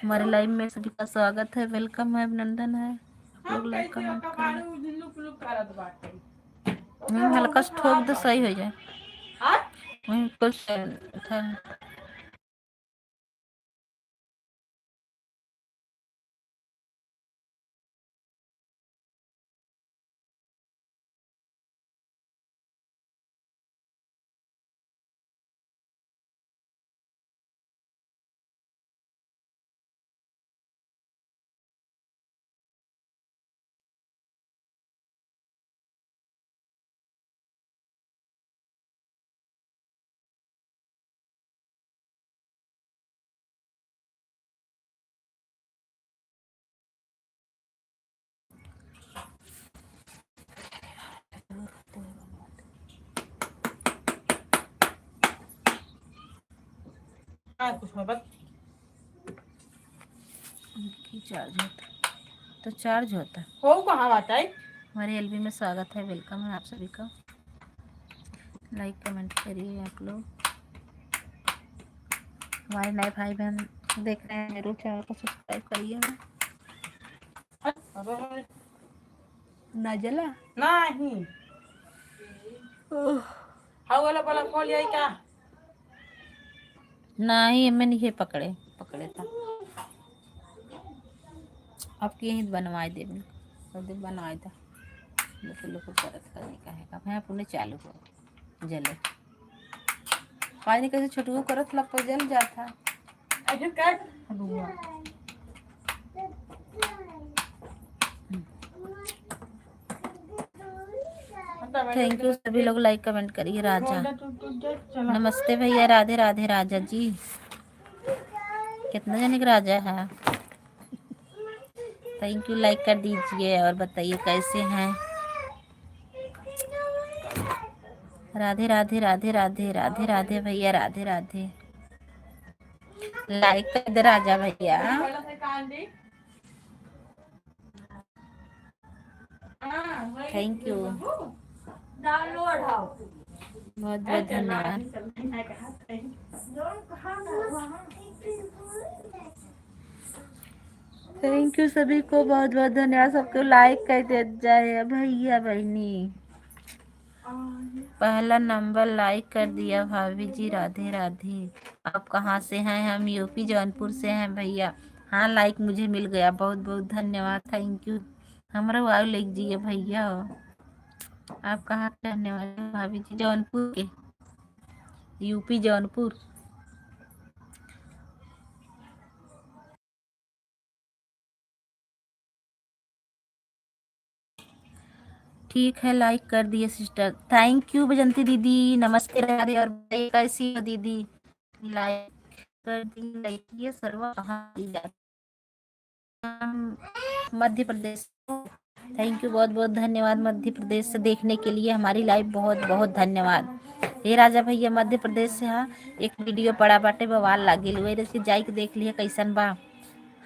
हमारे लाइव में सभी का स्वागत है, वेलकम है, अभिनंदन है। आप लोग लाइक कमेंट करें। हल्का सा ठोक दो सही हो जाए। कुछ था। चार्ज होता तो चार्ज होता हो कहाँ बात है। हमारे एलबी में स्वागत है, वेलकम है आप सभी का। लाइक कमेंट करिए आप लोग। हमारे नए भाई बहन देख रहे हैं, जरूर चैनल को सब्सक्राइब करिए। नाजला नहीं वाला वाला कॉल यही का नहीं, मैंने ये पकड़े था आपकी यही बनवाए दे बनवाए था लोग परत करने का है मैं पुणे चालू हो जले पानी कैसे छोटू करत लग पर जल जाता। थैंक यू सभी लोग, लाइक कमेंट करिए। राजा नमस्ते भैया, राधे राधे राजा जी। कितना जने का राजा है। थैंक यू, लाइक कर दीजिए और बताइए कैसे हैं। राधे राधे राधे राधे राधे राधे भैया, राधे राधे। लाइक कर दे राजा भैया। थैंक यू, बहुत बहुत धन्यवाद। थैंक यू सभी को, बहुत बहुत धन्यवाद। सबको लाइक कर दे जाए भैया बहनी। पहला नंबर लाइक कर दिया भाभी जी, राधे राधे। आप कहाँ से हैं। हम यूपी जौनपुर से हैं भैया। हाँ, लाइक मुझे मिल गया, बहुत बहुत धन्यवाद, थैंक यू। हमारा वाव लिख दिए भैया। आप कहाँ के रहने वाले भाभी जी। जौनपुर के, यूपी जौनपुर। ठीक है, लाइक कर दिए सिस्टर, थैंक यू बजंती दीदी। नमस्ते राधे, और कैसी हो दीदी। लाइक कर दी, लाइक ये सर्व कहाँ दी जाती। मध्य प्रदेश। थैंक यू, बहुत बहुत धन्यवाद मध्य प्रदेश से देखने के लिए हमारी लाइव, बहुत बहुत धन्यवाद। हे राजा भैया मध्य प्रदेश से। हाँ, एक वीडियो पड़ा बाटे बवाल लागिल हुए, इसकी जाई के देख लिए कैसन बा।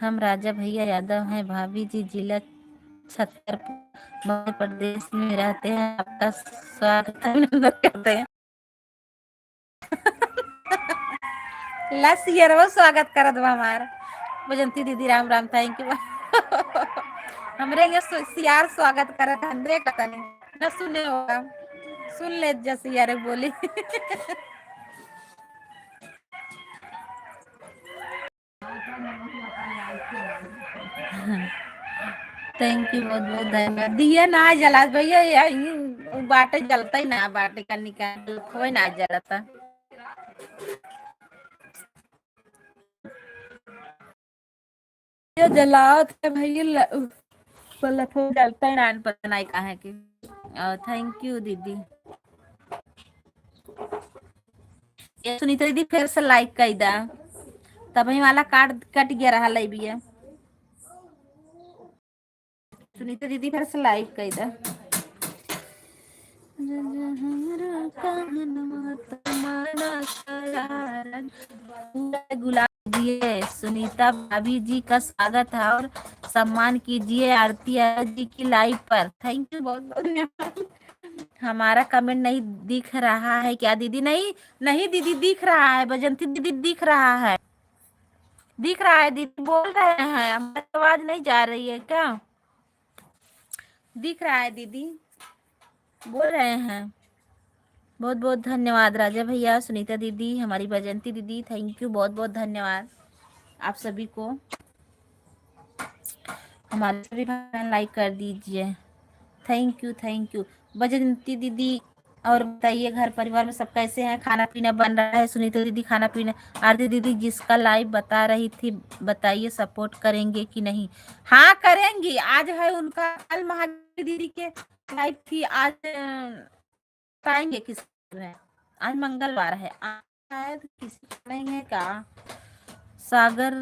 हम राजा भैया यादव हैं भाभी जी, जिला छतरपुर मध्य प्रदेश में रहते हैं। आपका स्वागत अभिनंदन करते हैं। लस ये स्वागत करत बा हमारा बजंती दीदी। Ram Ram, thank you. हमरे ये सियार स्वागत करत हमरे कतने न सुने होगा, सुन ले जैसे यार बोली। थैंक यू, बहुत बहुत धन्यवाद। दिया ना जला भैया, बाटे जलता ही ना, बाटे का निकाल खोई ना जलता। ये जलाओ तो भैया पलक हो जलता ही ना, पता नहीं कहाँ की। थैंक यू दीदी। ये सुनीता दीदी फिर से लाइक कर दा, तभी वाला कार्ड कट गया रहा लाइव। सुनीता दीदी फिर से लाइक कर दा। गुलाब दिए सुनीता भाभी जी का स्वागत है और सम्मान कीजिए आरती जी की लाइव पर। थैंक यू, बहुत बहुत धन्यवाद। हमारा कमेंट नहीं दिख रहा है क्या दीदी। नहीं नहीं दीदी, दिख रहा है बजंती दीदी, दिख रहा है। दिख रहा है दीदी, बोल रहे हैं, हमारी आवाज नहीं जा रही है क्या? दिख रहा है दीदी, बोल रहे हैं। बहुत बहुत धन्यवाद राजा भैया, सुनीता दीदी, हमारी बजंती दीदी, थैंक यू, बहुत बहुत धन्यवाद आप सभी को। हमारे सभी भाई लाइक कर दीजिए, थैंक यू थैंक यू। बजंती दीदी और बताइए घर परिवार में सब कैसे हैं? खाना पीना बन रहा है? सुनीता दीदी खाना पीना। आरती दीदी जिसका लाइव बता रही थी, बताइए सपोर्ट करेंगे कि नहीं? हाँ करेंगी, आज है उनका, कल महादेवी दीदी के लाइव थी, आज बताएंगे किस है। आज मंगलवार है, आज शायद किसी को नहीं है क्या? सागर,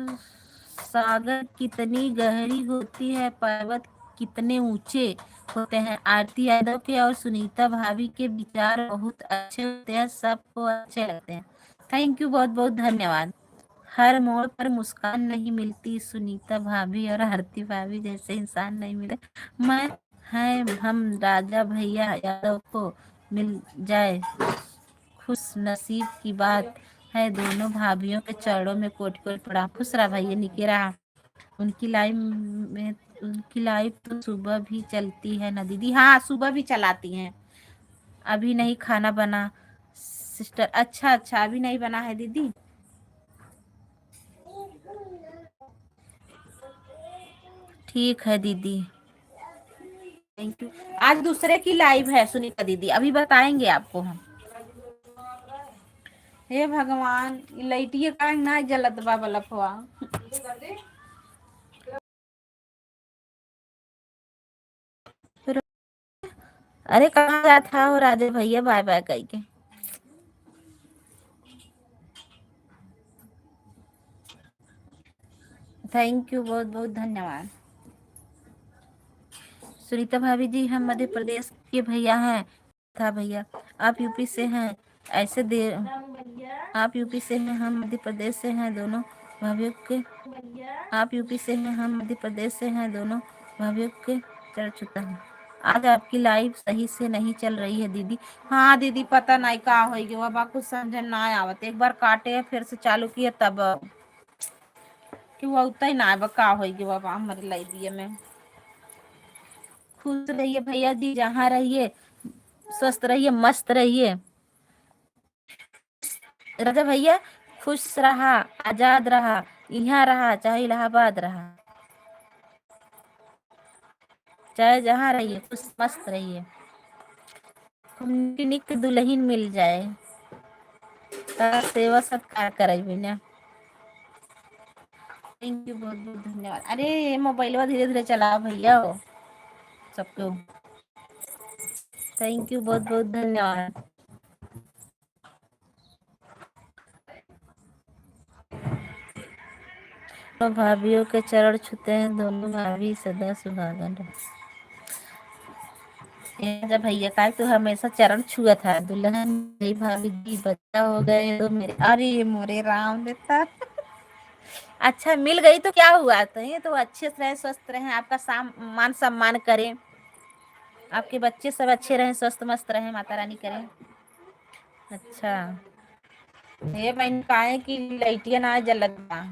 सागर कितनी गहरी होती है, पर्वत कितने ऊंचे होते हैं। आरती यादव के और सुनीता भाभी के विचार बहुत अच्छे होते हैं, सबको अच्छे लगते हैं। थैंक यू, बहुत बहुत धन्यवाद। हर मोड़ पर मुस्कान नहीं मिलती, सुनीता भाभी और आरती भाभी जैसे इंसान नहीं मिले। मैं है हम राजा भैया यादव को मिल जाए, खुश नसीब की बात है। दोनों भाभीियों के चरणों में कोट कोट पड़ा। खुश रहा भैया, निके रहा। उनकी लाइव में, उनकी लाइव तो सुबह भी चलती है ना दीदी? हाँ सुबह भी चलाती हैं। अभी नहीं खाना बना सिस्टर? अच्छा अच्छा, अभी नहीं बना है दीदी। ठीक है दीदी, थैंक यू। आज दूसरे की लाइव है सुनीता दीदी, अभी बताएंगे आपको हम। हे भगवान, लाइटिए का ना जलत बा बलफवा। अरे कहाँ जाता हो राजे भैया, बाय बाय कह के। थैंक यू, बहुत बहुत धन्यवाद। सुनीता भाभी जी हम मध्य प्रदेश के भैया हैं। था भैया आप यूपी से हैं, ऐसे दे आप यूपी से हैं, हम मध्य प्रदेश से हैं, दोनों भाभीियों के। आप यूपी से हैं, हम मध्य प्रदेश से हैं, दोनों भाभीियों के चढ़ चुका है। आज आपकी लाइव सही से नहीं चल रही है दीदी। हाँ दीदी पता नहीं का हो गया, बा कुछ समझ ना आवत, एक बार काटे फिर से चालू किए तब कि वो उतना ही ना का हो गया बाबा हमारे लाइव में। खुश रहिए भैया जी, जहाँ रहिए स्वस्थ रहिए, मस्त रहिए राजा भैया। खुश रहा, आजाद रहा, यहाँ रहा चाहे इलाहाबाद रहा, चाहे जहाँ रहिए खुश मस्त रहिए। निक दुल्हन मिल जाए, सेवा सत्कार करे बिना। थैंक यू, बहुत बहुत धन्यवाद। अरे मोबाइल धीरे धीरे चला भैया सबको। थैंक यू, बहुत बहुत धन्यवाद। तो भाभीियों के चरण छूते हैं, दोनों भाभी सदा सुहागन रहे। जब भैया का तो हमेशा चरण छुआ था दुल्हन। मेरी भाभी जी बच्चा हो गए तो मेरे, अरे मोरे राम देता। अच्छा मिल गई तो क्या हुआ, तो ये तो अच्छे से रहे, स्वस्थ रहे, आपका मान सम्मान करें, आपके बच्चे सब अच्छे रहे, स्वस्थ मस्त रहे, माता रानी करें। अच्छा ये मैंने कहा है कि लाइटिया ना जलत बा।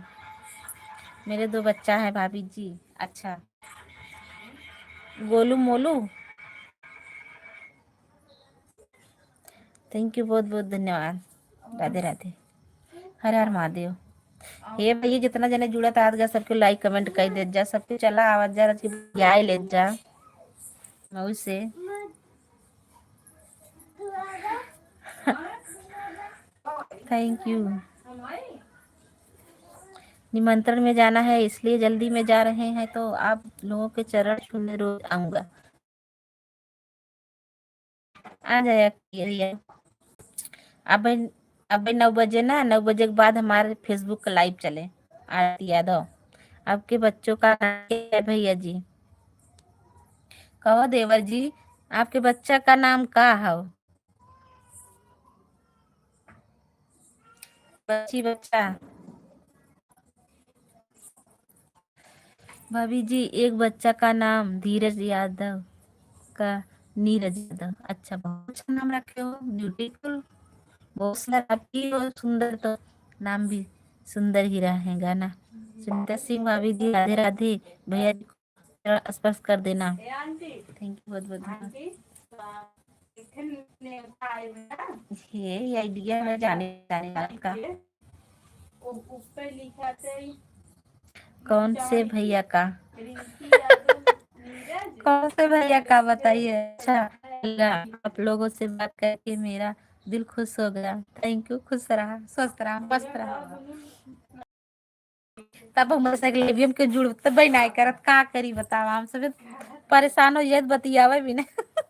मेरे 2 बच्चा है भाभी जी। अच्छा गोलू मोलू, थैंक यू, बहुत बहुत धन्यवाद। राधे राधे, हर हर महादेव। हे भैया जितना जने जुड़ा था आज सबके लाइक कमेंट कर दे जा, सबके चला आवाज जा जाए ले जा मऊ से। Thank you. निमंत्रण में जाना है इसलिए जल्दी में जा रहे हैं, तो आप लोगों के चरण छूने रोज आऊंगा। आ जाया भैया। अब अब 9 बजे ना, 9 बजे के बाद हमारे फेसबुक का लाइव चले। आरती यादव, आपके बच्चों का नाम क्या है भैया जी? कहो देवर जी, आपके बच्चा का नाम का है? बच्ची बच्चा। भाभी जी एक बच्चा का नाम धीरज यादव का, नीरज यादव। अच्छा बहुत अच्छा नाम रखे हो, ब्यूटीफुल। बहुत सुंदर आपकी हो, सुंदर तो नाम भी सुंदर ही रहेगा ना। सुनीता सिंह भाभी जी राधे राधे। भैया जी को स्पर्श कर देना। थैंक यू बहुत बहुत। ये आइडिया मैं जाने जाने वाले का। कौन से भैया का? कौन से भैया का बताइए। अच्छा आप लोगों से बात करके मेरा दिल खुश हो गया। Thank you. खुश रहा, स्वस्थ रहा, मस्त रहा। तब हम लेवियम के जुड़ तब नहीं करत का करी बताओ। हम सब परेशान हो जाए बतियावे भी नहीं।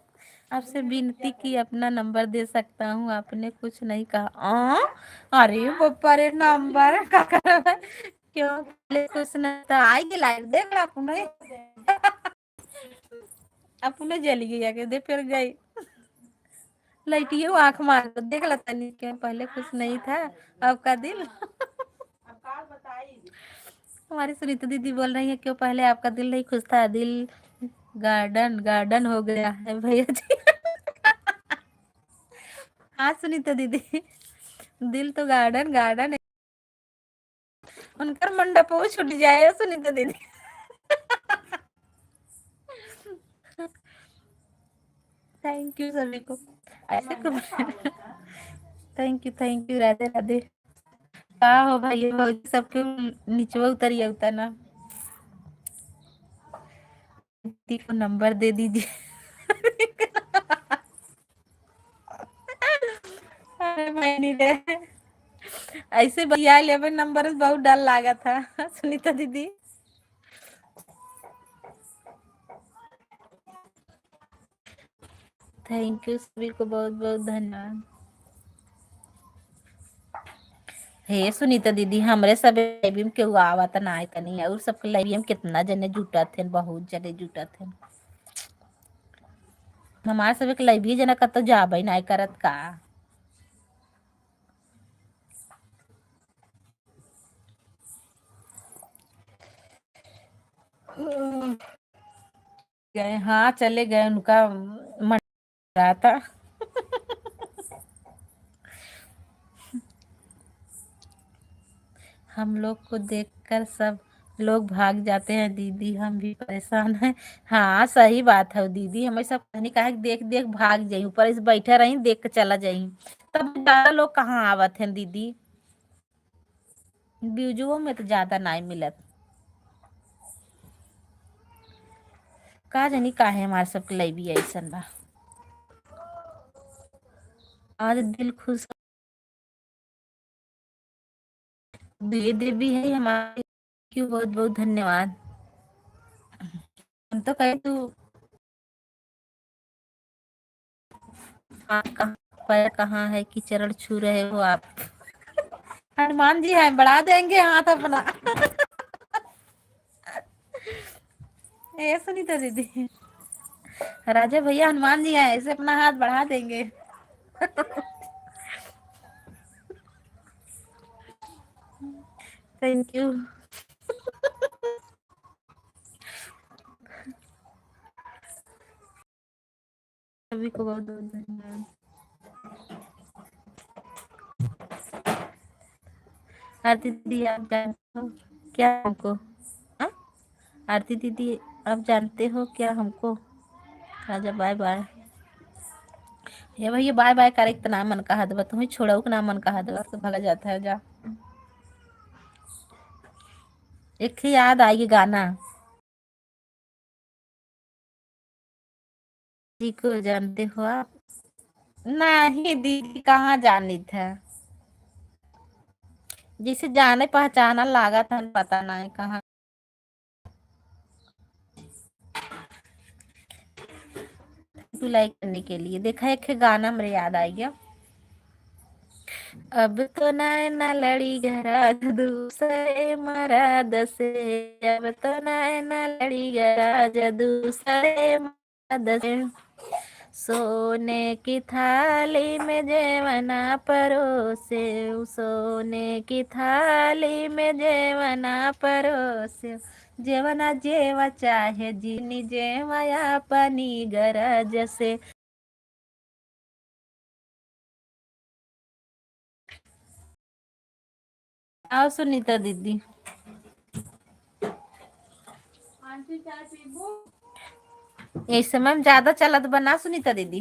आपसे विनती की अपना नंबर दे सकता हूँ, आपने कुछ नहीं कहा। अरे पप्पा रे नंबर का करब क्यों कुछ नहीं था। आई के लाइट देख ला अपने। अपने जली गई आके दे फिर गई लाइटियो आंख मार देख ला तनी क्यों पहले कुछ नहीं था। आपका दिल हमारी सुनीता दीदी बोल रही है क्यों पहले आपका दिल नहीं खुश था। दिल गार्डन गार्डन हो गया है भैया जी। हाँ सुनीता दीदी दिल तो गार्डन गार्डन है। उनका मंडप वो छूट जाए सुनीता दीदी। थैंक यू सभी को ऐसे थैंक यू राधे राधे। का हो भाई सबके नीचे उतरिए उतर ना। दीदी को नंबर दे दीजिए। अरे मैं नहीं दे ऐसे भैया ले नंबर बहुत डर लगा था। सुनीता दीदी थैंक यू सभी को बहुत बहुत धन्यवाद। हे सुनीता दीदी हमरे सब लाइव में केहू आवत ना आए तनी और सबके लाइव में कितना जने जुटा थे, बहुत जने जुटा थे। हमारे सब के लाइव जना कत जाबे ना करत का। गए हाँ चले गए उनका मन रहा था। हम लोग को देखकर सब लोग भाग जाते हैं दीदी हम भी परेशान हैं। हाँ सही बात है दीदी हमेशा कहनी कहा देख देख भाग जाई ऊपर इस बैठे रही देख के चला जाई। तब ज्यादा लोग कहाँ आवत हैं दीदी। ब्यूजुओं में तो ज्यादा नहीं मिलत। का जानी काहे हमारे सबके लिए भी ऐसन बा। आज दिल खुश दे देवी है हमारे। क्यों बहुत बहुत धन्यवाद। हम तो कहे तू हाथ कहाँ पैर कहाँ है कि चरण छू रहे हो आप। हनुमान जी है बढ़ा देंगे हाथ अपना। ये सुनीता दीदी राजा भैया हनुमान जी है ऐसे अपना हाथ बढ़ा देंगे। थैंक यू सभी को बहुत बहुत धन्यवाद। आरती दीदी आप जानते हो क्या हमको? हाँ? आरती दीदी आप जानते हो क्या हमको? राजा बाय बाय। ये भैया बाय बाय करे तो ना मन कहा दबा तुम्हें छोड़ो ना मन कहा दबा तो भगा जाता है जा। एक ही याद आएगी गाना। जी को जानते हो आप? नहीं दीदी कहाँ जानी था। जिसे जाने पहचाना लगा था पता नहीं कहाँ। लाइक करने के लिए देखा एक गाना मेरे याद आ गया। अब तो नैना लड़ी गराज दूसरे मराद से। अब तो नैना लड़ी गराज दूसरे मराद से। सोने की थाली में जेवना परोसे। सोने की थाली में जेवना परोसे। जेवना जेवा चाहे जीनी जेवया पनी गरज से। आओ सुनीता दीदी इस समय में ज्यादा चलत बना सुनीता दीदी।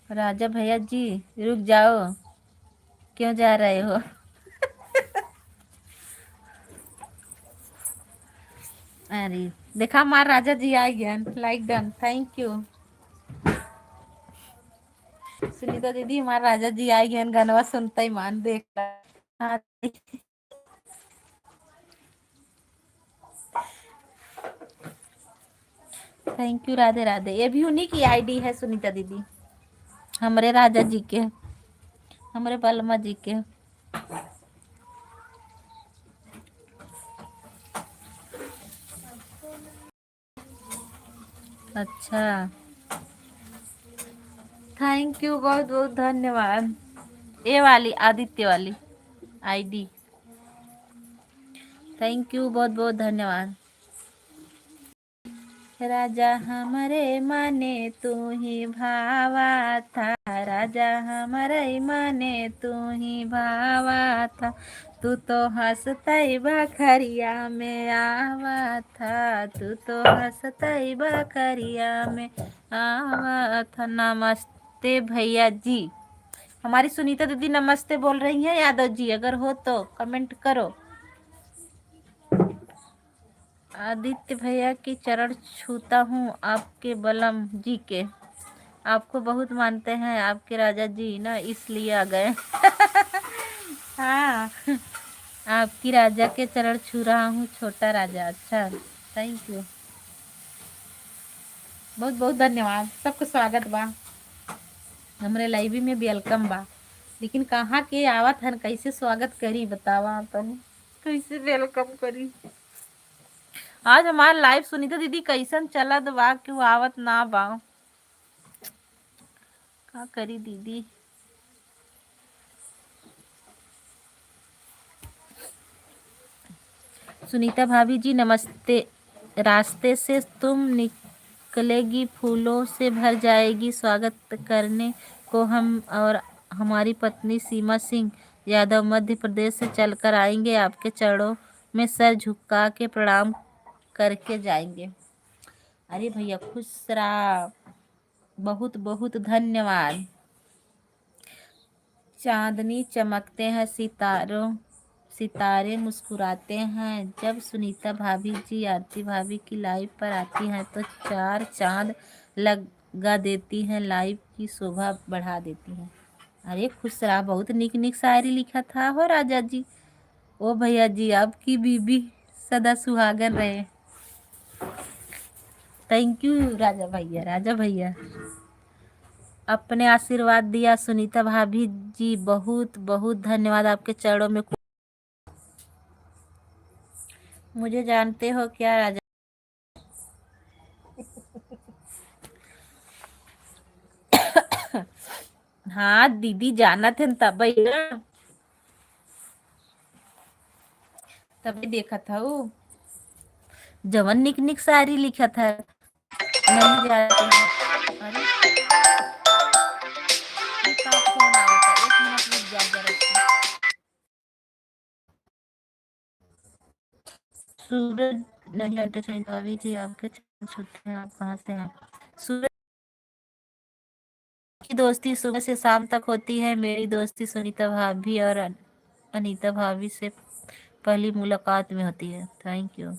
राजा भैया जी रुक जाओ, क्यों जा रहे हो? अरे देखा हमारे राजा जी आ गया, like done, thank you. Sunita दीदी हमारे राजा जी आ गए, गानवा सुनता ही मान देख। हाँ, थैंक यू, राधे राधे। ये भी उन्हीं की आईडी है सुनीता दीदी, हमारे राजा जी के, हमारे बलमा जी के। अच्छा, थैंक यू, बहुत बहुत धन्यवाद। ये वाली आदित्य वाली आईडी, थैंक यू, बहुत बहुत धन्यवाद। राजा हमारे माने तू ही भावा था, राजा हमारे माने तू ही भावा था, तू तो हंसते बखरिया में आवा था, तू तो हंसते बखरिया में आवा था। नमस्ते भैया जी, हमारी सुनीता दीदी नमस्ते बोल रही हैं। यादव जी अगर हो तो कमेंट करो। आदित्य भैया की चरण छूता हूँ आपके बलम जी के, आपको बहुत मानते हैं आपके राजा जी ना, इसलिए आ गए। हाँ, आपकी राजा के चरण छू रहा हूँ, छोटा राजा। अच्छा, थैंक यू, बहुत बहुत धन्यवाद। सबको स्वागत बा हमरे लाइव में, वेलकम बा। लेकिन कहाँ के आवत हन, कैसे स्वागत करी बतावा अपन, कैसे वेलकम करी। आज हमार लाइव सुनीता दीदी कैसन चलत बा, क्यों आवत ना बा, का करी दीदी। सुनीता भाभी जी नमस्ते। रास्ते से तुम निकलेगी फूलों से भर जाएगी, स्वागत करने को हम और हमारी पत्नी सीमा सिंह यादव मध्य प्रदेश से चलकर आएंगे, आपके चरणों में सर झुका के प्रणाम करके जाएंगे। अरे भैया खुश रहा, बहुत बहुत धन्यवाद। चांदनी चमकते हैं, सितारे मुस्कुराते हैं, जब सुनीता भाभी जी आरती भाभी की लाइव पर आती हैं तो चार चांद लगा देती हैं, लाइव की शोभा बढ़ा देती हैं। अरे खुश रहा, बहुत निक निक शायरी लिखा था हो राजा जी। ओ भैया जी आपकी बीबी सदा सुहागन रहे। थैंक यू राजा भैया, राजा भैया अपने आशीर्वाद दिया। सुनीता भाभी जी बहुत बहुत धन्यवाद, आपके चरणों में। मुझे जानते हो क्या राजा? हाँ दीदी जाना थे तब ना, तभी देखा था वो जवन निक निक सारी लिखा था। नहीं जाते हैं। अरे ये कहाँ फोन आ रहा था, एक मिनट रुक जा जरा। सूरज नहीं आते थे भाभी जी, आपके चरण छूते हैं, आप कहाँ से हैं? सूरज की दोस्ती सुबह से शाम तक होती है, मेरी दोस्ती सुनीता भाभी और अनीता भाभी से पहली मुलाकात में होती है। Thank you.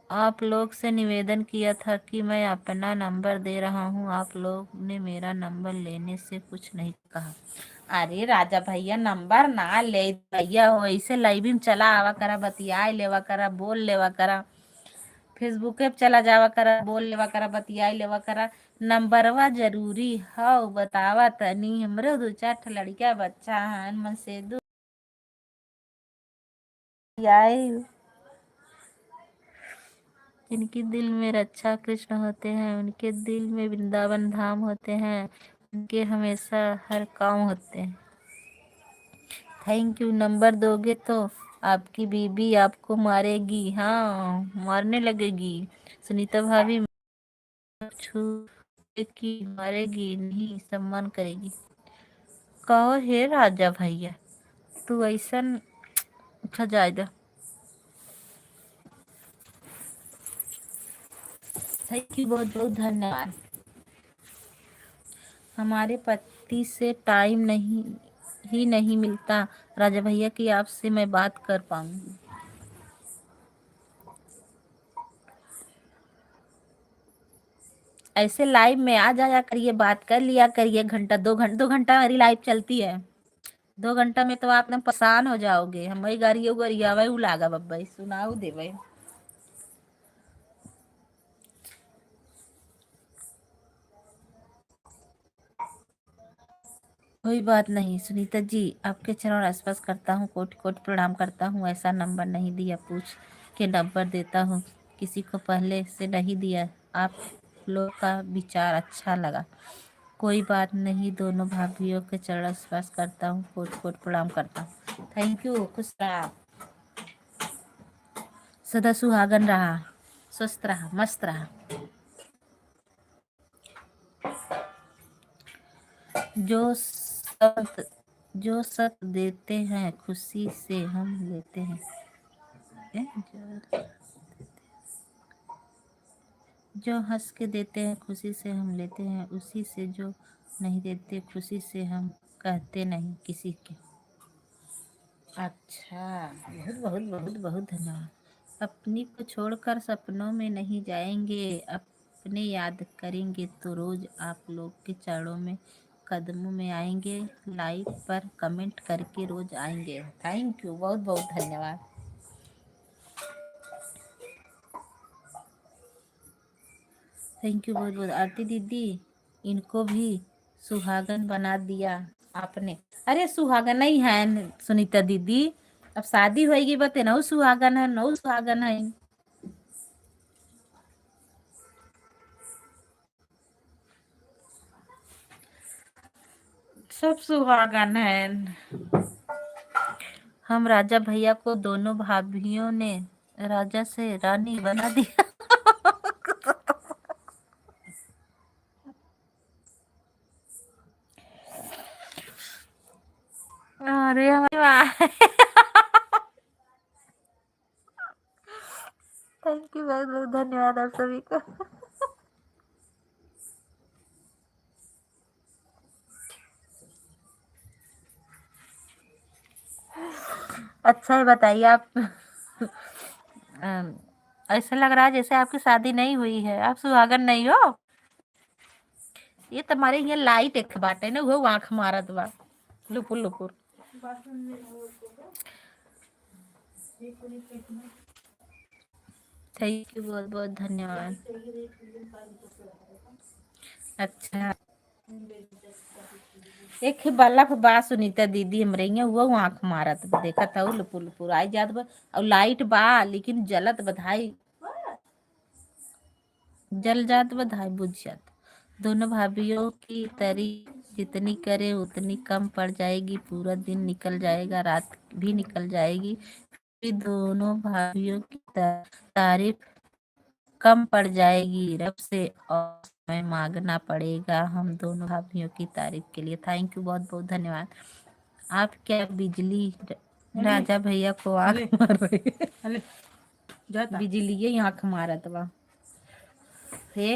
आप लोग से निवेदन किया था कि मैं अपना नंबर दे रहा हूँ, आप लोग ने मेरा नंबर लेने से कुछ नहीं कहा। अरे राजा भैया नंबर ना ले भैया, हो ऐसे लाइव में चला आवा करा, बतियाए लेवा करा, बोल लेवा करा, फेसबुक पे चला जावा करा, बोल लेवा करा, बतियाए लेवा करा। नंबरवा जरूरी है बतावा तनी, हमरे दो चार ठे लड़का बच्चा हन मन से दू आए, जिनके दिल में रक्षा कृष्ण होते हैं, उनके दिल में वृंदावन धाम होते हैं, उनके हमेशा हर काम होते हैं। Thank you. नंबर दोगे तो आपकी बीबी आपको मारेगी, हाँ मारने लगेगी। सुनीता भाभी छू की मारेगी नहीं, सम्मान करेगी। कहो हे राजा भैया, तू ऐसन अच्छा जायदा। थैंक यू, बहुत बहुत धन्यवाद। हमारे पति से टाइम नहीं मिलता राजा भैया कि आपसे मैं बात कर पाऊंगी। ऐसे लाइव में आ जाया करिए, बात कर लिया करिए, घंटा 2 घंटा मेरी लाइव चलती है। 2 घंटा में तो आप एकदम परेशान हो जाओगे। हम वही गाड़ियों गरिया वही उलागा बब्बई सुनाऊ देवे। कोई बात नहीं सुनीता जी, आपके चरण स्पर्श करता हूँ, कोटि कोटि प्रणाम करता हूँ। ऐसा नंबर नहीं दिया, पूछ के नंबर देता हूँ, किसी को पहले से नहीं दिया। आप लोग का विचार अच्छा लगा। कोई बात नहीं, दोनों भाभीियों के चरण स्पर्श करता हूँ, कोटि कोटि प्रणाम करता हूँ। थैंक यू, खुश रहा, सदा सुहागन रहा, स्वस्थ रहा, मस्त रहा। जो सत जो सत देते हैं खुशी से हम लेते हैं। ए, जो हंस के देते हैं खुशी से हम लेते हैं, उसी से जो नहीं देते खुशी से हम कहते नहीं किसी के। अच्छा, बहुत बहुत बहुत बहुत धन्यवाद। अपनी को छोड़कर सपनों में नहीं जाएंगे, अपने याद करेंगे तो रोज आप लोग के चरणों में कदमों में आएंगे, लाइव पर कमेंट करके रोज आएंगे। थैंक यू, बहुत बहुत धन्यवाद। थैंक यू बहुत बहुत। आरती दीदी, इनको भी सुहागन बना दिया आपने। अरे सुहागन नहीं है सुनीता दीदी, अब शादी होगी बते नौ सुहागन है, नौ सुहागन है। सब सुहागन है। हम राजा भैया को दोनों भाभीियों ने राजा से रानी बना दिया। अरे हमारी वाह। थैंक यू, बहुत बहुत धन्यवाद आप सभी को। अच्छा है, बताइए आप। अम, ऐसा लग रहा है जैसे आपकी शादी नहीं हुई है, आप सुहागन नहीं हो। ये तुम्हारे यहाँ लाइट एक बाटे ना, वो आँख मारत बा लुपुर लुपुर। थैंक यू, बहुत बहुत धन्यवाद। अच्छा, एक बल्लभ बा सुनीता दीदी हमरे यहाँ, वो आँख मारत बा, देखा था लुपुर लुपुर आई जात बा। और लाइट बा लेकिन जलत बधाई, जल जात बधाई बुझ जात। दोनों भाभीियों की तारीफ जितनी करे उतनी कम पड़ जाएगी, पूरा दिन निकल जाएगा, रात भी निकल जाएगी, फिर दोनों भाभीियों की तारीफ कम पड़ जाएगी, रब से और समय मांगना पड़ेगा हम दोनों भाभीियों की तारीफ के लिए। थैंक यू, बहुत बहुत धन्यवाद। आप क्या बिजली राजा भैया को आंख मार रही है? बिजली ये आंख मारत बा। हे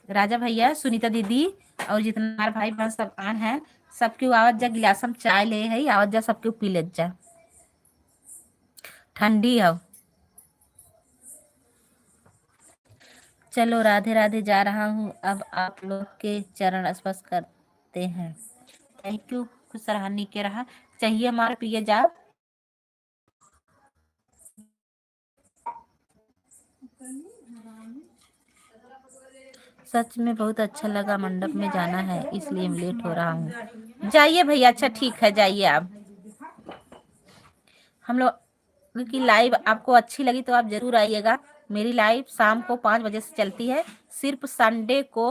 राजा भैया, सुनीता दीदी और जितना हमारे भाई बहन सब आन है, सबके आवाज जा गिलास हम चाय ले है, आवाज जा सबके पी ले जा, ठंडी है। चलो राधे राधे, जा रहा हूँ अब, आप लोग के चरण स्पर्श करते हैं। थैंक यू, खुश रहा के रहा, चाहिए हमारा पिए जा। सच में बहुत अच्छा लगा, मंडप में जाना है इसलिए लेट हो रहा हूँ। जाइए भैया, अच्छा ठीक है, जाइए आप। हम लोग की लाइव आपको अच्छी लगी तो आप जरूर आइएगा। मेरी लाइव शाम को 5 बजे से चलती है, सिर्फ संडे को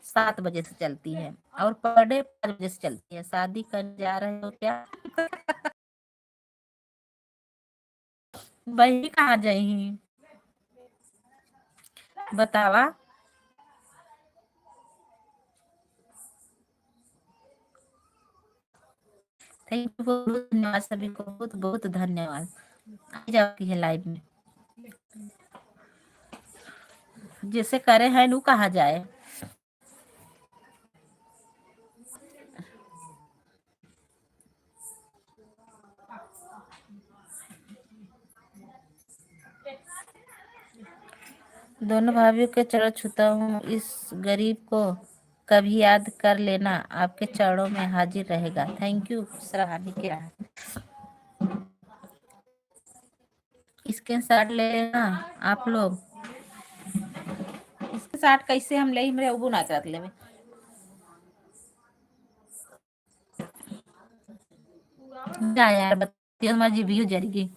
7 बजे से चलती है, और पर डे 5 बजे से चलती है। शादी करने जा रहे हो क्या? वही कहाँ जाई बतावा। थैंक यू, बहुत बहुत धन्यवाद सभी को, बहुत बहुत धन्यवाद। आ जाती है लाइव में, जैसे करे हैं नू कहा जाए। दोनों भाभीियों के चरण छूता हूँ, इस गरीब को कभी याद कर लेना, आपके चरणों में हाजिर रहेगा। थैंक यू सराहनी के। इसके साथ ले लेना आप लोग, इसके साथ कैसे हम ले मेरे उबू ना चाहत ले में। जा यार बत्ती हमारी जीवियो जरी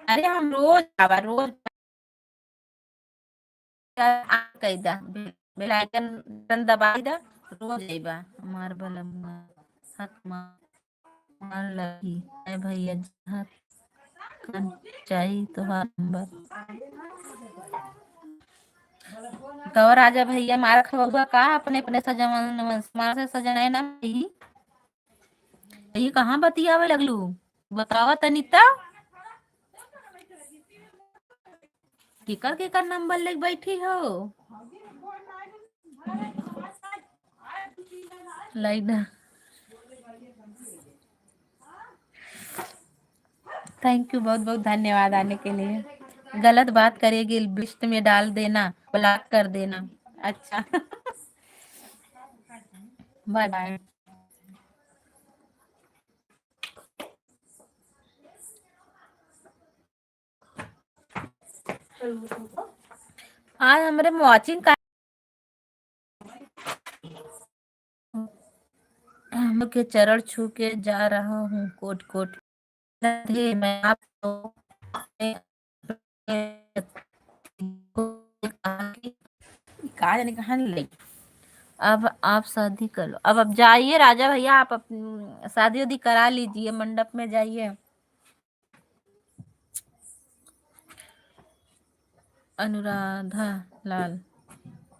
अरे हम रोज आवा रोज कही दा बेलाइकन बटन दबाई दा, रोज आइबा हमार बलम्मा हक मार लगी ए भैया हक कन चाहिए तोहार नंबर कवर आजा भैया मारा खबा का अपने अपने सजन मार से सजन है ना यही कहाँ बतियावे लगलू, बतावा तनिता केकर नंबर लेके बैठी हो। लाइना थैंक यू, बहुत बहुत धन्यवाद आने के लिए। गलत बात करेगी लिस्ट में डाल देना, ब्लॉक कर देना। अच्छा बाय बाय। आज हमारे वॉचिंग का हम के चरण छू के जा रहा हूँ कोट कोट मैं आप कहा जाने कहा ले। अब आप शादी कर लो, अब जाइए राजा भैया, आप शादी वादी करा लीजिए, मंडप में जाइए। अनुराधा लाल,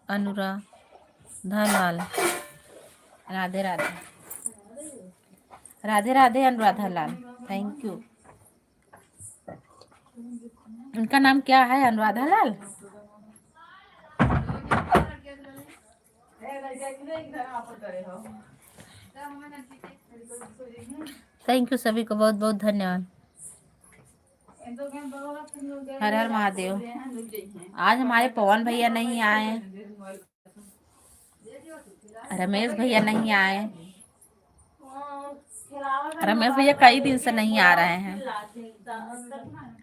अनुराधा लाल, राधे राधे, राधे राधे अनुराधा लाल, थैंक यू। उनका नाम क्या है? अनुराधा लाल। थैंक यू सभी को, बहुत बहुत धन्यवाद। हर हर महादेव। आज हमारे पवन भैया नहीं आए, रमेश भैया नहीं आए, रमेश भैया कई दिन से नहीं आ रहे हैं।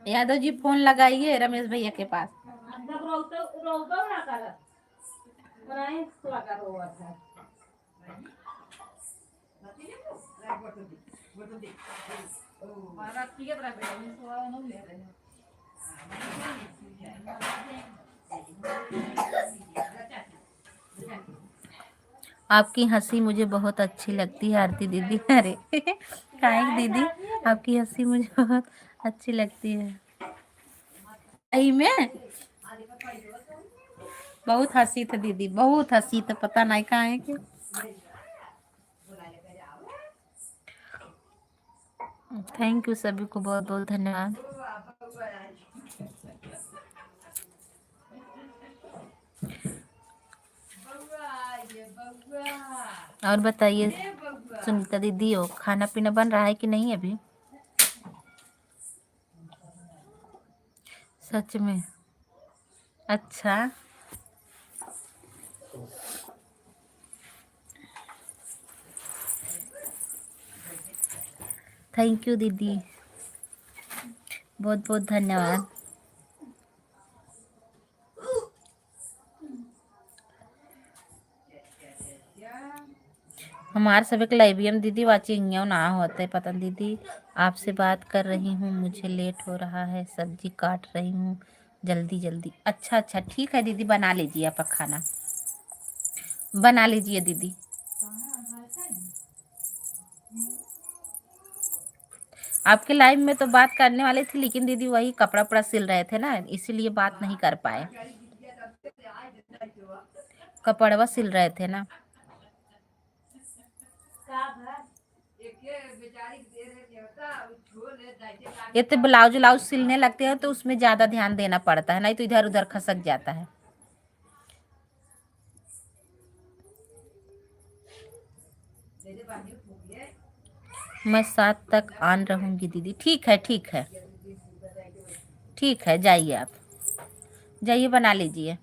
यादव जी फोन लगाइए रमेश भैया के पास। आपकी हंसी मुझे बहुत अच्छी लगती है आरती दीदी। अरे काहे दीदी, आपकी हंसी मुझे बहुत अच्छी लगती है। सही में बहुत हंसी था दीदी, बहुत हंसी था, पता नहीं कहाँ है कि। थैंक यू सभी को, बहुत बहुत धन्यवाद। और बताइए सुनीता दीदी, हो खाना पीना बन रहा है कि नहीं अभी? सच में? अच्छा थैंक यू दीदी, बहुत बहुत धन्यवाद। हमारे सब एक लाइबियम दीदी वाचिंग ना होते पता दीदी, आपसे बात कर रही हूँ, मुझे लेट हो रहा है, सब्जी काट रही हूँ, जल्दी जल्दी। अच्छा अच्छा ठीक है दीदी, बना लीजिए आप खाना, बना लीजिए दीदी। आपके लाइव में तो बात करने वाले थे, लेकिन दीदी वही कपड़ा उपड़ा सिल रहे थे ना, इसीलिए बात नहीं कर पाए। कपड़वा सिल रहे थे ना। ये तो ब्लाउज व्लाउज सिलने लगते हैं तो उसमें ज्यादा ध्यान देना पड़ता है, नहीं तो इधर उधर खसक जाता है। मैं 7 तक ऑन रहूंगी दीदी। ठीक है, ठीक है, ठीक है, जाइए आप, जाइए बना लीजिए।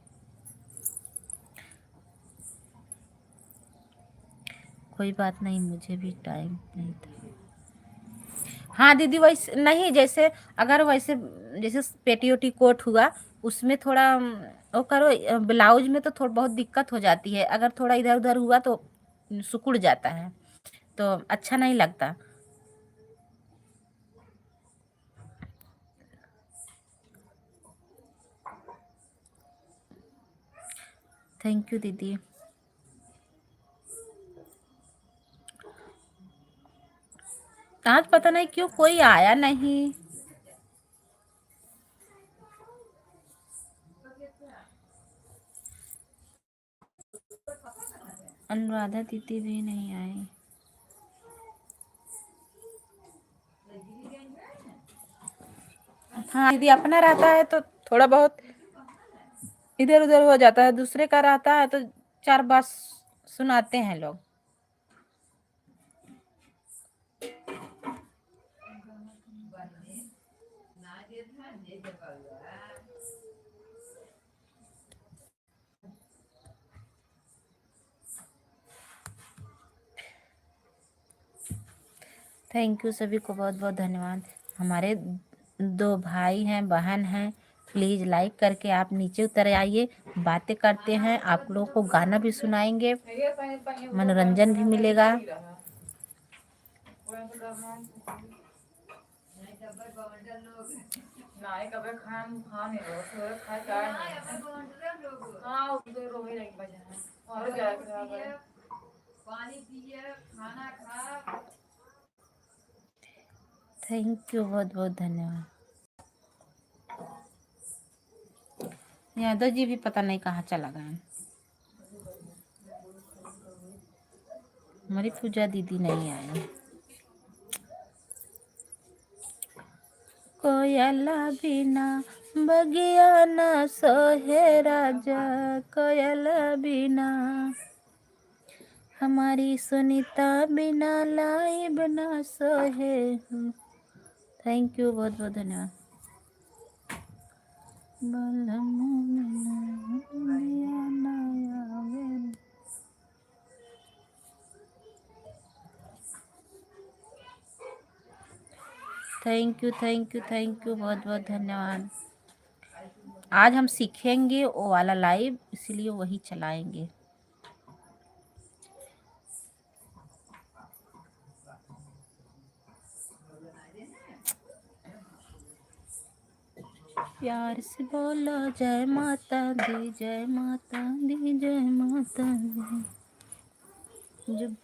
कोई बात नहीं, मुझे भी टाइम नहीं था। हाँ दीदी, वैसे नहीं, जैसे अगर वैसे जैसे पेटी ओटी कोट हुआ, उसमें थोड़ा वो करो। ब्लाउज में तो थोड़ा बहुत दिक्कत हो जाती है, अगर थोड़ा इधर उधर हुआ तो सिकुड़ जाता है, तो अच्छा नहीं लगता। थैंक यू दीदी। आज पता नहीं क्यों कोई आया नहीं। अनुराधा दीदी भी नहीं आई। हाँ दीदी, अपना रहता है तो थोड़ा बहुत इधर उधर हो जाता है, दूसरे का रहता है तो 4 बार सुनाते हैं लोग। थैंक यू, सभी को बहुत बहुत धन्यवाद। हमारे 2 भाई हैं, बहन हैं, प्लीज लाइक करके आप नीचे उतर आइए, बातें करते हैं, आप लोगों को गाना भी सुनाएंगे, मनोरंजन भी मिलेगा। थैंक यू, बहुत बहुत धन्यवाद। यादव जी भी पता नहीं कहाँ चला गया। हमारी पूजा दीदी नहीं आई। कोयला बिना बगिया न सोहे राजा, कोयला बिना हमारी सुनीता बिना लाई बना सोहे। थैंक यू, बहुत बहुत धन्यवाद। Thank you, thank you, thank you, बहुत बहुत धन्यवाद। आज हम सीखेंगे वो वाला लाइव, इसलिए वही चलाएंगे। प्यार से बोलो जय माता दी, जय माता दी, जय माता दी। जब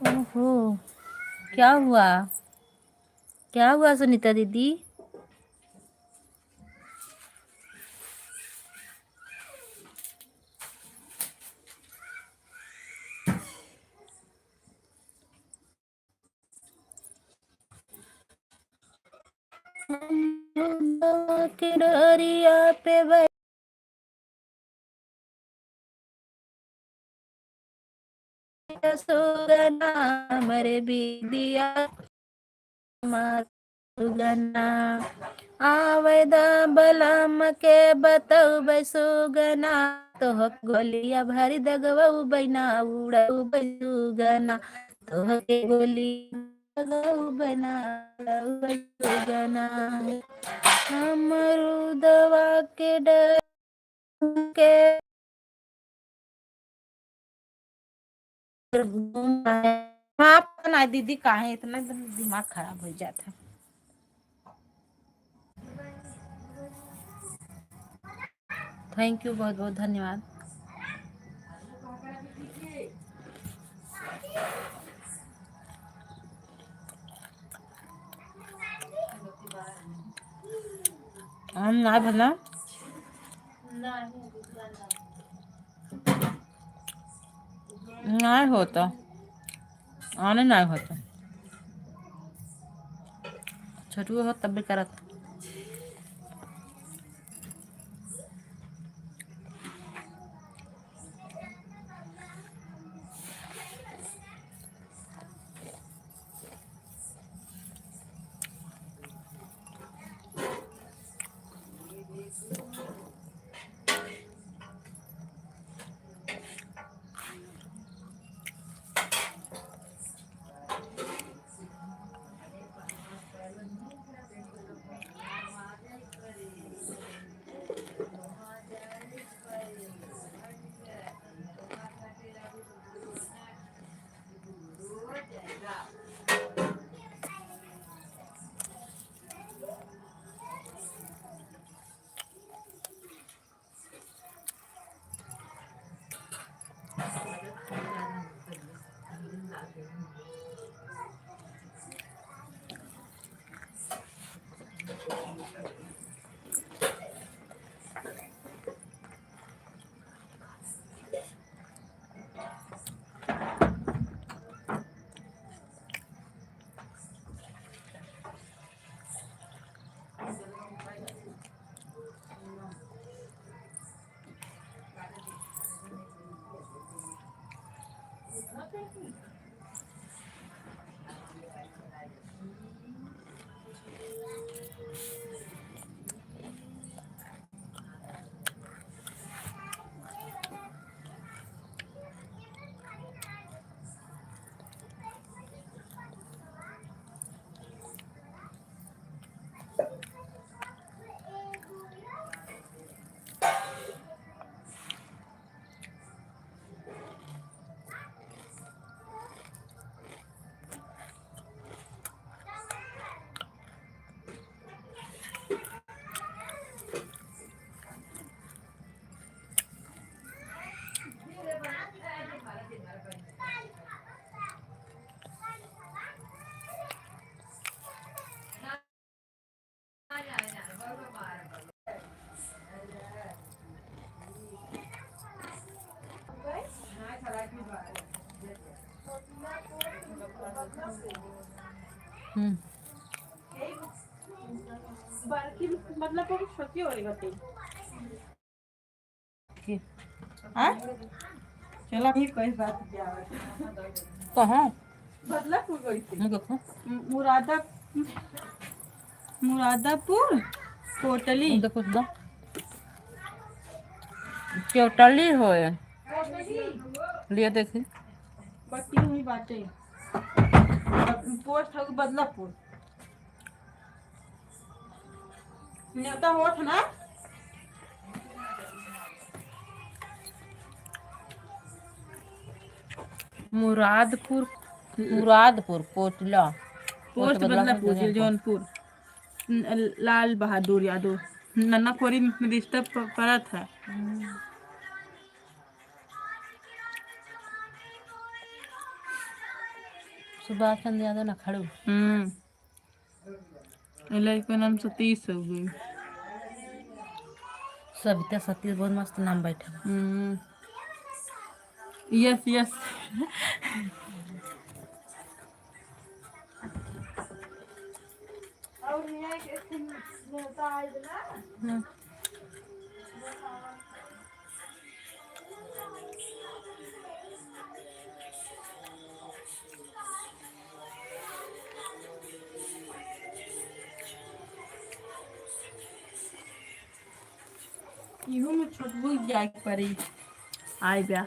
ओहो, क्या हुआ, क्या हुआ सुनीता दीदी? के डरिया पे सुगना मरे भी दिया सुगना आवेदा बलम के बतौ सुगना, तो गोलिया भरी दगवऊ बैना उड़ऊ सुगना, तो के गोली दगवऊ बना सुगना। अमरुदवा के डर के आप ना दीदी, काहे इतना दिमाग खराब हो जाता है। थैंक यू, बहुत बहुत धन्यवाद। हम ना भला नहीं होता, आने नहीं होता, छोटू हो तब भी करत। मतलब वो छोटी हो रही होती हाँ चलो ये कोई बात क्या कहाँ बदलापुर गई थी देखो मुरादा मुरादापुर कोटली देखो तो टोटली हो लिए देखी बत्ती हुई बातें पोस्ट हो बदलापुर नेता होठ ना मुरादपुर मुरादपुर कोटला पोस्ट बदलापुर जौनपुर लाल बहादुर यादव नन्ना खोरी में रिश्ता पड़ा था सुभाष चंद्र यादव ना खड़ू लड़का नाम सतीश हो गई सविता सतीश बहुत मस्त नाम बैठा यस यस और यहाँ के नेता आए ना इहो में छोटबू जाए पड़ी आए बा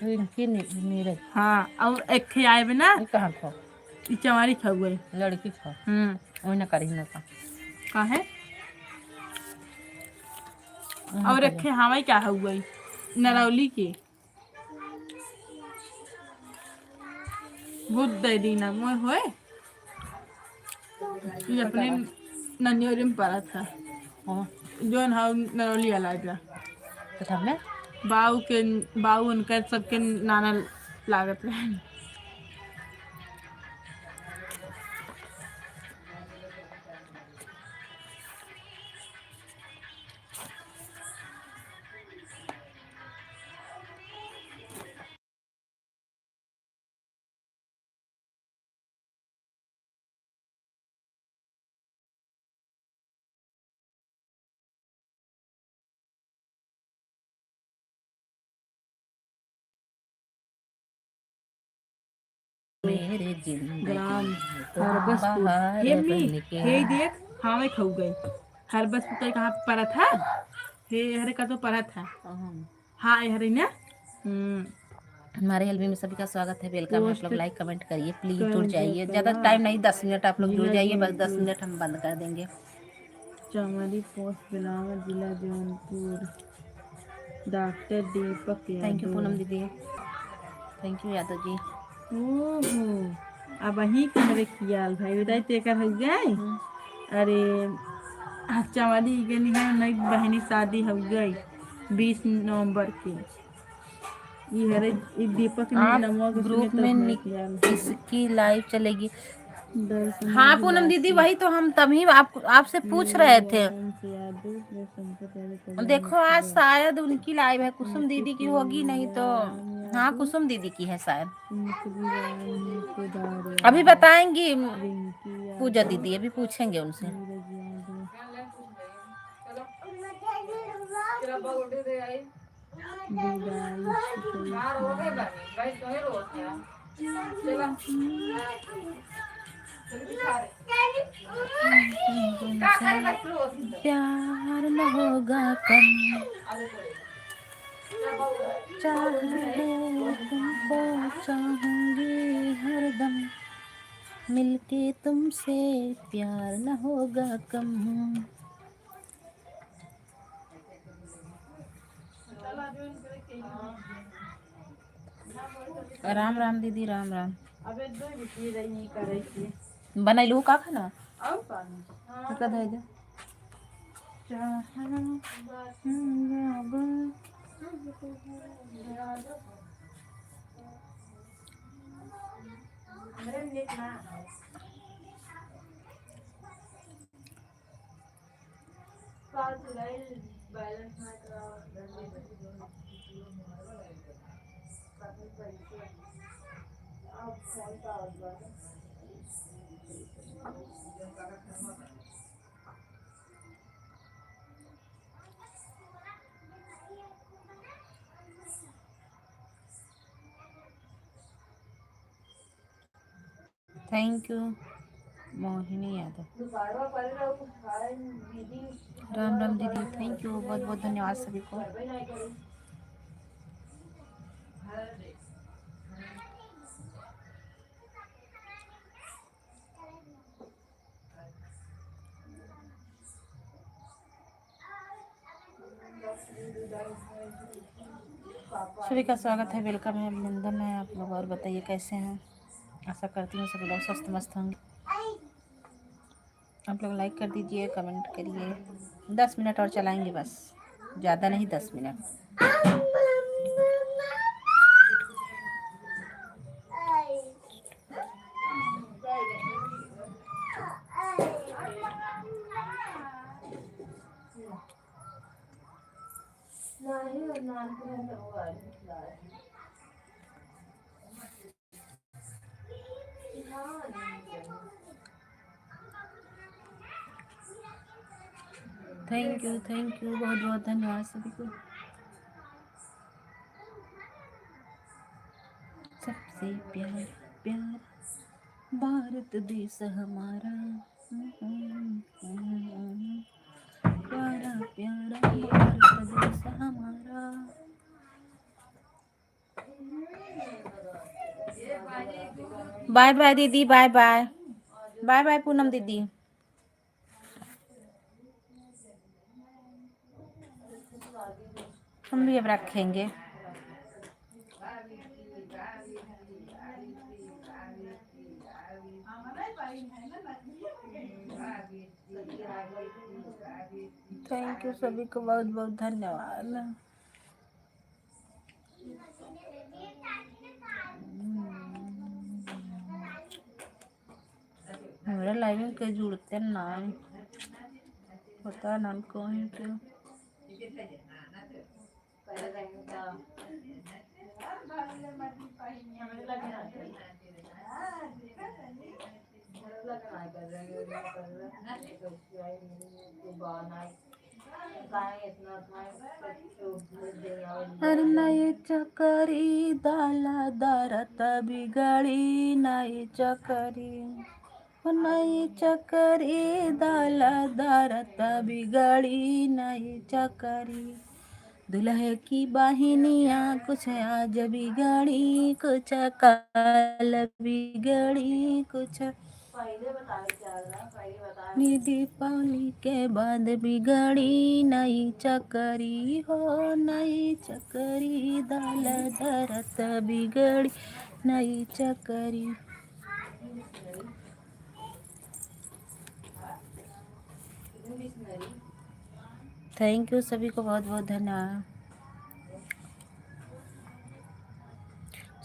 रिंकी नीरज हाँ और एक आए बे ना ये कहाँ था ई चमारी खा गई लड़की था वही ना करी ना का का है और एक हवाई क्या हो गई नरौली के बुद्ध दे दी ना मोर होए ये अपने ननियोरी में पड़ा था हाँ जोन हाउ नरौली वाला था तो था मैं बाऊ उनका सबके नाना लागत रहे मेरे जिंदगी ग्राम में तुम हरबसपुर। बहार हे मी, बनके। हे देख, हाँ मैं खो गई। हरबसपुर तो कहाँ पे पड़ा था? हे हरे का तो पड़ा था। हाँ हरे ना। हमारे एलबी में सभी का स्वागत है, वेलकम है। आप लोग पोस्ट लाइक कमेंट करिए प्लीज, जुड़ कर जाइए। ज़्यादा कला टाइम नहीं, 10 मिनट आप लोग जुड़ जिला जाइए, बस 10 जौनपुर। मिनट हम बंद कर देंगे। चमरी पोस्ट बिलावर जिला Jaunpur. Doctor Deepak thank you Yadav. Poonam दीदी, थैंक यू यादव जी। ओहो, अब वही कमरे कियाल भाई बताई तेकर हो गए। अरे चमरी के निहार नई बहनी शादी हो गई 20 नवंबर की। ये हरे ये दीपक ने आप नमवा के सुने ग्रुप तब में मैं कियाल हो गई। किसकी लाइव चलेगी? दर्शना हाँ पूनम दीदी, गिलासी। वही तो हम तभी आपसे पूछ रहे थे। वंश यादव प्रेस संकट वाले कल्याण देखो आज मुखिया। शायद उनकी लाइव है, कुसुम दीदी की होगी, नहीं मुखिया तो राम हाँ यादव। कुसुम दीदी की है शायद। मुखरी राम केदार अभी यादव। बताएंगी रिंकी पूजा यादव। दीदी, अभी पूछेंगे उनसे। नीरज यादव। प्यार न होगा कम, चाह है तुमको चाहूंगी हरदम, मिलके तुमसे प्यार न होगा कम। राम राम दीदी, राम राम। बनैलू का खाना कद है जो थैंक यू मोहिनी यादव। राम राम दीदी, थैंक यू, बहुत बहुत धन्यवाद सभी को। सभी का स्वागत है, वेलकम है, अभिनंदन है आप लोग। और बताइए कैसे हैं? आशा करती हूँ सभी लोग स्वस्थ मस्त होंगे। आप लोग लाइक कर दीजिए, कमेंट करिए। 10 मिनट और चलाएंगे बस, ज़्यादा नहीं, 10 मिनट। थैंक यू, बहुत बहुत धन्यवाद सभी को। सबसे प्यार प्यार भारत देश हमारा, प्यारा प्यारा भारत देश हमारा। बाय बाय दीदी, bye bye, bye bye Poonam दीदी। हम भी अब रखेंगे। थैंक यू सभी को, बहुत बहुत धन्यवाद। मेरा लाइव में कहीं जुड़ते ना, पता ना कौन क्यों। अरे नई चकरी दाला दारत बिगड़ी नई चकरी, नई चकरी दाला दारत बिगड़ी नई चकरी, दुल्हे की बाहिनियाँ कुछ आज बिगड़ी कुछ कल बिगड़ी कुछ दीपावली के बाद बिगड़ी नई चकरी हो, नई चकरी दाल दरत बिगड़ी नई चकरी। थैंक यू सभी को, बहुत बहुत धन्यवाद।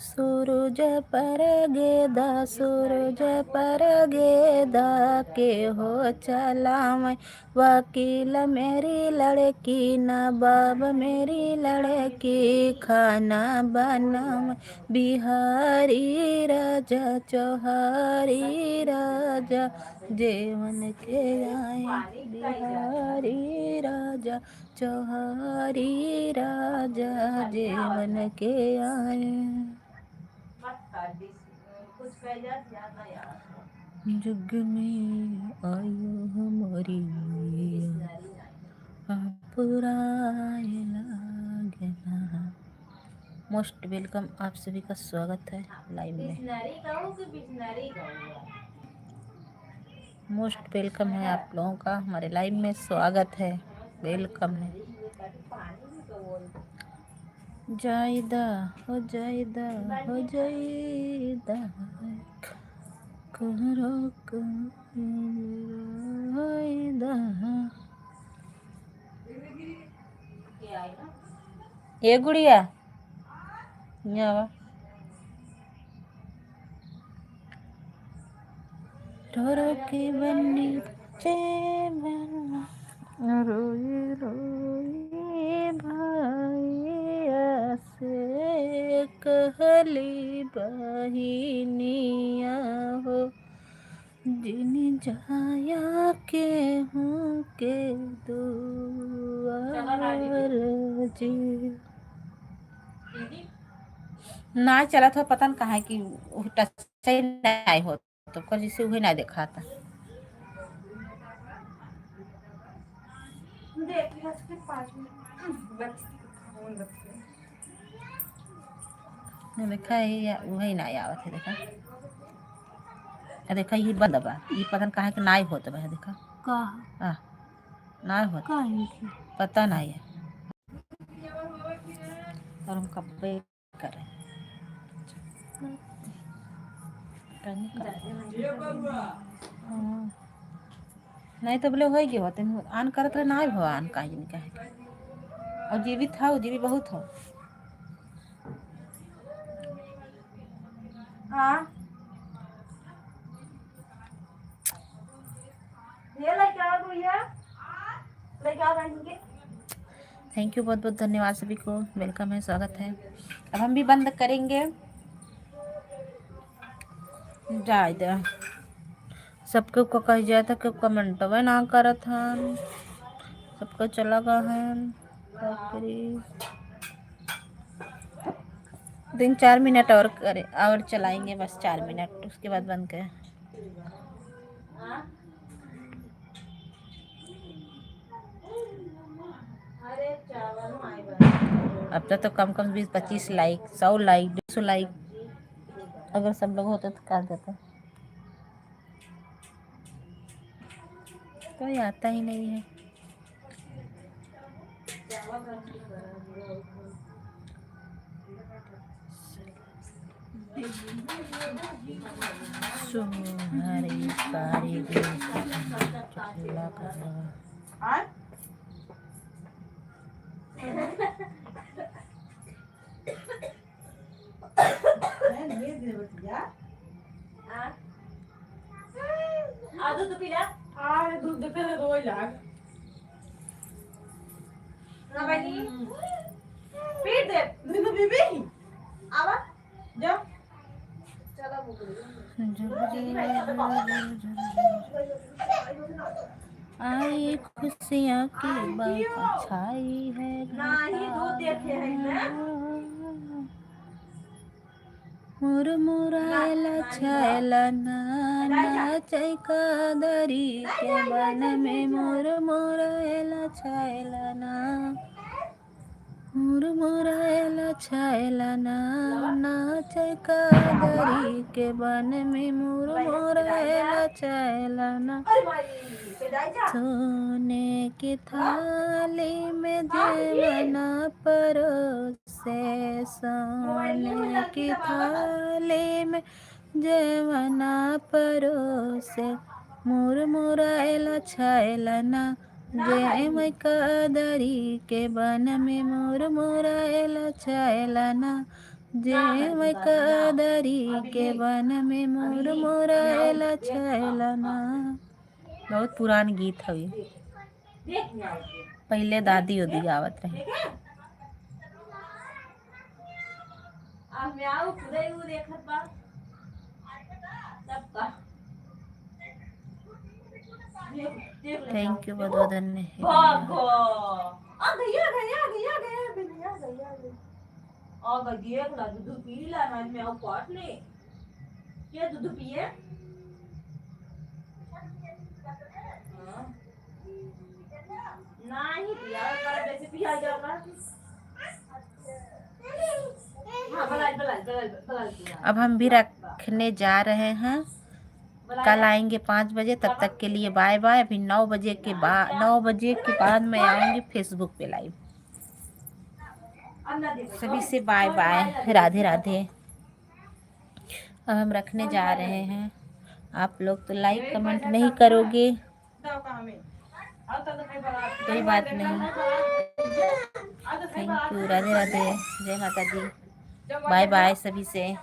सूरज पर गेदा सूरज पर गेदा के हो चलावै, वकील मेरी लड़की नवाब मेरी लड़की खाना बनावै, बिहारी राजा चौहारी राजा जेवन के आए, बिहारी राजा चौहारी राजा जेवन के आए। जुग में आयो हमारी मोस्ट वेलकम, आप सभी का स्वागत है लाइव में। मोस्ट वेलकम है आप लोगों का, हमारे लाइव में स्वागत है, वेलकम है। जायदा हो जायदा हो जायदा करो ये गुड़िया रो के बन्नी रोए रोए भाई से कहली बहिनिया हो, जिन जाया के हूँ के दुआर जी ना चला था, पता नहीं कहाँ की टच नहीं हो तो कल जिसे वही ना देखा था। देखा है वही ना आवत है, देखा देखा ये बंद बा, ये पता नहीं कहाँ के नाई होत बा, देखा कहाँ नाई होत पता नहीं है, और हम कब पे करें नहीं तो बोले हो गए होते आन करत रहे ना भगवान कहीं नहीं कहे, और जीवित था जीवित बहुत हो। थैंक यू, बहुत बहुत धन्यवाद सभी को, वेलकम है, स्वागत है। अब हम भी बंद करेंगे, जाए सबके को कह जाए था कि कमेंट वे ना करत हन, सबको चला गया है 3-4 मिनट और करे और चलाएंगे, बस 4 मिनट, उसके बाद बंद करें। अब तक तो कम कम 20-25 लाइक, 100 लाइक, 200 लाइक अगर सब लोग होते तो कर देते, कोई आता ही नहीं है। सुहारी सारी दूध पीला दूध देखे रोई लाग ना बनी पी दे दूध बीबी आवा जा चलो आई खुशियाँ की बात छाई है मुरमुरायला छायला नाचै कादरी के बन में मुरमुरायला छायला ना मुरमुरायला छायला नाचै कादरी के बन में मुरमुरायला छायला ना सोने की थाली में जेवना परोसे सोने की थाली में जेवना परोसे मुरमुरायला छायला ना जय मैं कादरी के बन में मुरमुरायला छायला ना जय मैं कादरी के बन में मुरमुरायला छायला ना। बहुत पुरान गीत हवे, पहले दादी उदी गावत रहे। थैंक यू, बहुत बहुत धन्यवाद। अब हम भी रखने जा रहे हैं, कल आएंगे 5 बजे। तब तक के लिए बाय बाय। अभी 9 बजे के बाद मैं आऊंगी फेसबुक पे लाइव। सभी से बाय बाय, राधे राधे। अब हम रखने जा रहे हैं, आप लोग तो लाइक कमेंट नहीं करोगे, कोई बात नहीं। थैंक यू, राधे राधे, जय माता दी, बाय बाय सभी से।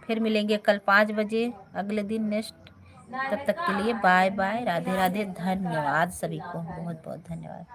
फिर मिलेंगे कल 5 बजे अगले दिन नेक्स्ट। तब तक के लिए बाय बाय, राधे राधे, धन्यवाद सभी को, बहुत बहुत धन्यवाद।